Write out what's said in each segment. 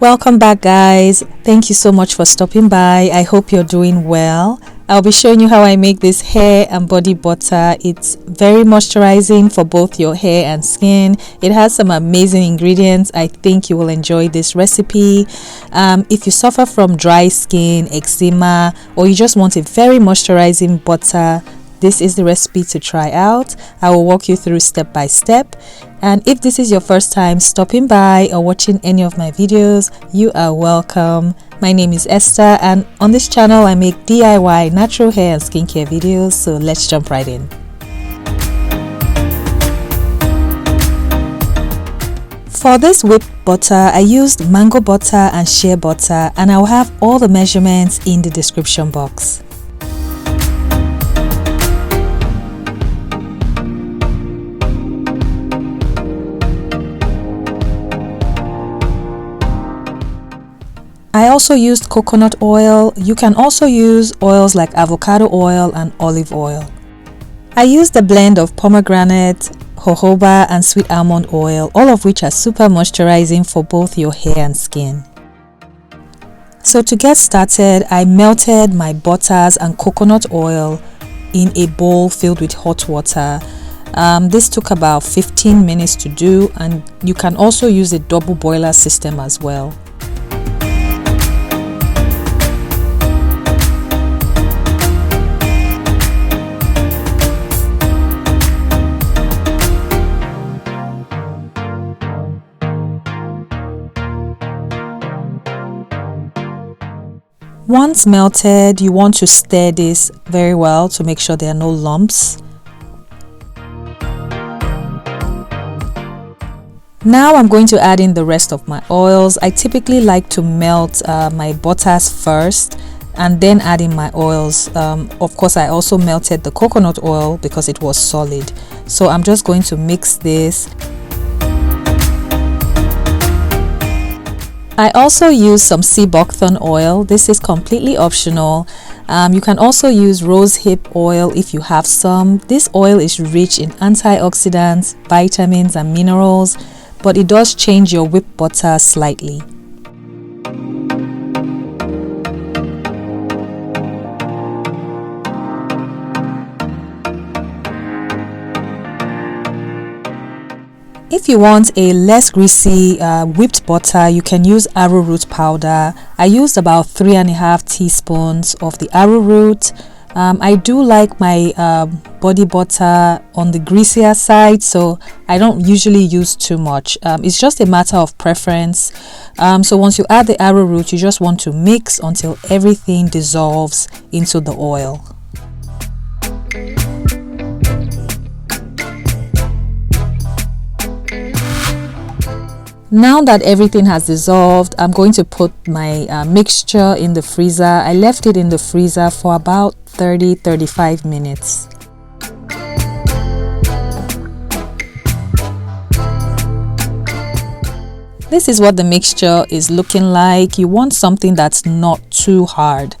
Welcome back, guys. Thank you so much for stopping by. I hope you're doing well. I'll be showing you how I make this hair and body butter. It's very moisturizing for both your hair and skin. It has some amazing ingredients. I think you will enjoy this recipe. If you suffer from dry skin, eczema, or you just want a very moisturizing butter, this is the recipe to try out. I will walk you through step by step. And if this is your first time stopping by or watching any of my videos, you are welcome. My name is Esther, and on this channel I make DIY natural hair and skincare videos, so let's jump right in. For this whipped butter, I used mango butter and shea butter, and I will have all the measurements in the description box. I also used coconut oil. You can also use oils like avocado oil and olive oil. I used a blend of pomegranate, jojoba and sweet almond oil, all of which are super moisturizing for both your hair and skin. So to get started, I melted my butters and coconut oil in a bowl filled with hot water. This took about 15 minutes to do, and you can also use a double boiler system as well. Once melted, you want to stir this very well to make sure there are no lumps. Now I'm going to add in the rest of my oils. I typically like to melt my butters first and then add in my oils. Of course, I also melted the coconut oil because it was solid. So I'm just going to mix this. I also use some sea buckthorn oil. This is completely optional. You can also use rosehip oil if you have some. This oil is rich in antioxidants, vitamins and minerals, but it does change your whipped butter slightly. If you want a less greasy whipped butter, you can use arrowroot powder. I used about 3.5 teaspoons of the arrowroot. I do like my body butter on the greasier side, so I don't usually use too much. It's just a matter of preference. So once you add the arrowroot, you just want to mix until everything dissolves into the oil. Now that everything has dissolved, I'm going to put my mixture in the freezer. I left it in the freezer for about 30-35 minutes. This is what the mixture is looking like. You want something that's not too hard.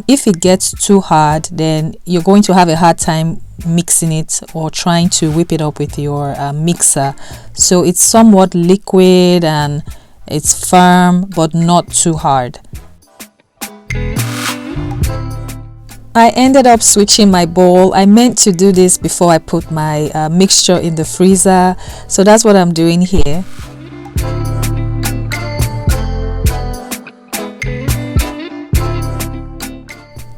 If it gets too hard, then you're going to have a hard time mixing it or trying to whip it up with your mixer. So it's somewhat liquid and it's firm but not too hard. I ended up switching my bowl. I meant to do this before I put my mixture in the freezer, so that's what I'm doing here.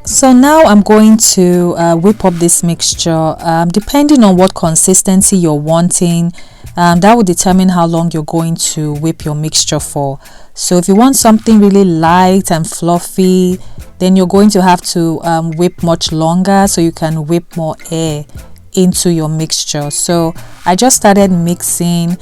So now I'm going to whip up this mixture. Depending on what consistency you're wanting, that will determine how long you're going to whip your mixture for. So if you want something really light and fluffy, then you're going to have to whip much longer so you can whip more air into your mixture. So I just started mixing.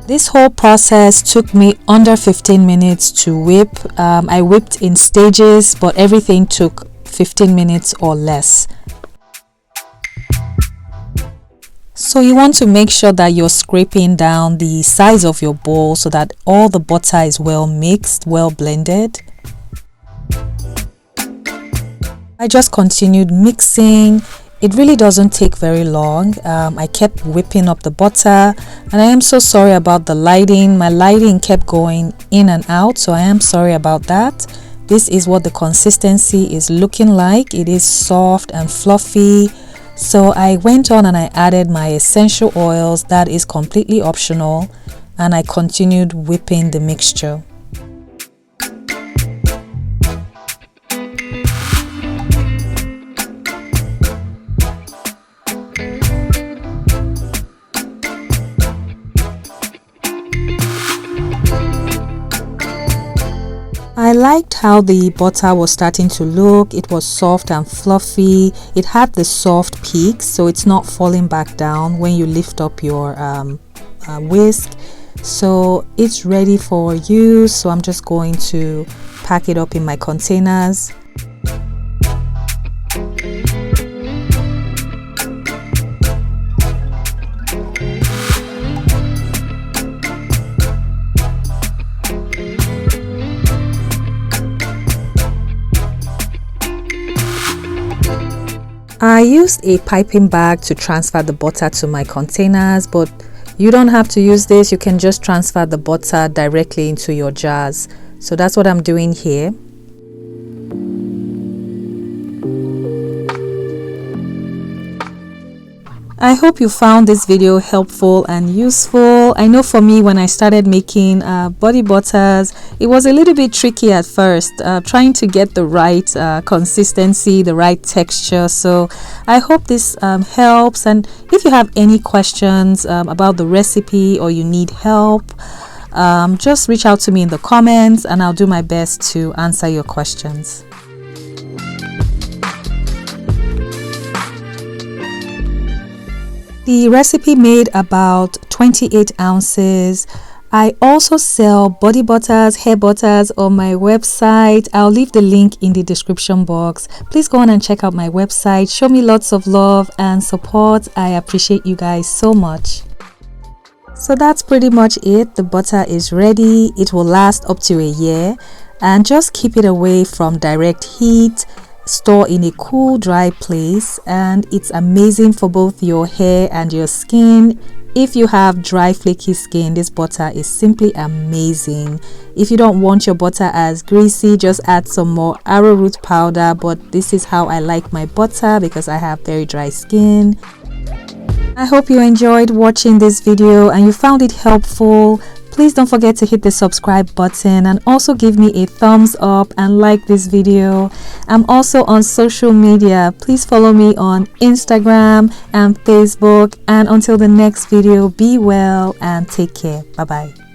This whole process took me under 15 minutes to whip. I whipped in stages, but everything took 15 minutes or less. So you want to make sure that you're scraping down the sides of your bowl so that all the butter is well mixed, well blended. I just continued mixing. It really doesn't take very long. I kept whipping up the butter, and I am so sorry about the lighting. My lighting kept going in and out, so I am sorry about that. This is what the consistency is looking like. It is soft and fluffy. So I went on and I added my essential oils. That is completely optional, and I continued whipping the mixture. I liked how the butter was starting to look. It was soft and fluffy. It had the soft peaks, so it's not falling back down when you lift up your whisk. So it's ready for use. So I'm just going to pack it up in my containers. I used a piping bag to transfer the butter to my containers, but you don't have to use this. You can just transfer the butter directly into your jars. So that's what I'm doing here. I hope you found this video helpful and useful. I know for me, when I started making body butters, it was a little bit tricky at first, trying to get the right consistency, the right texture. So I hope this helps. And if you have any questions about the recipe or you need help, just reach out to me in the comments and I'll do my best to answer your questions. The recipe made about 28 ounces. I also sell body butters, hair butters on my website. I'll leave the link in the description box. Please go on and check out my website. Show me lots of love and support. I appreciate you guys so much. So that's pretty much it. The butter is ready. It will last up to a year, and just keep it away from direct heat. Store in a cool, dry place, and it's amazing for both your hair and your skin. If you have dry, flaky skin, this butter is simply amazing. If you don't want your butter as greasy, just add some more arrowroot powder, but this is how I like my butter because I have very dry skin. I hope you enjoyed watching this video and you found it helpful. Please don't forget to hit the subscribe button and also give me a thumbs up and like this video. I'm also on social media. Please follow me on Instagram and Facebook. And until the next video, be well and take care. Bye bye.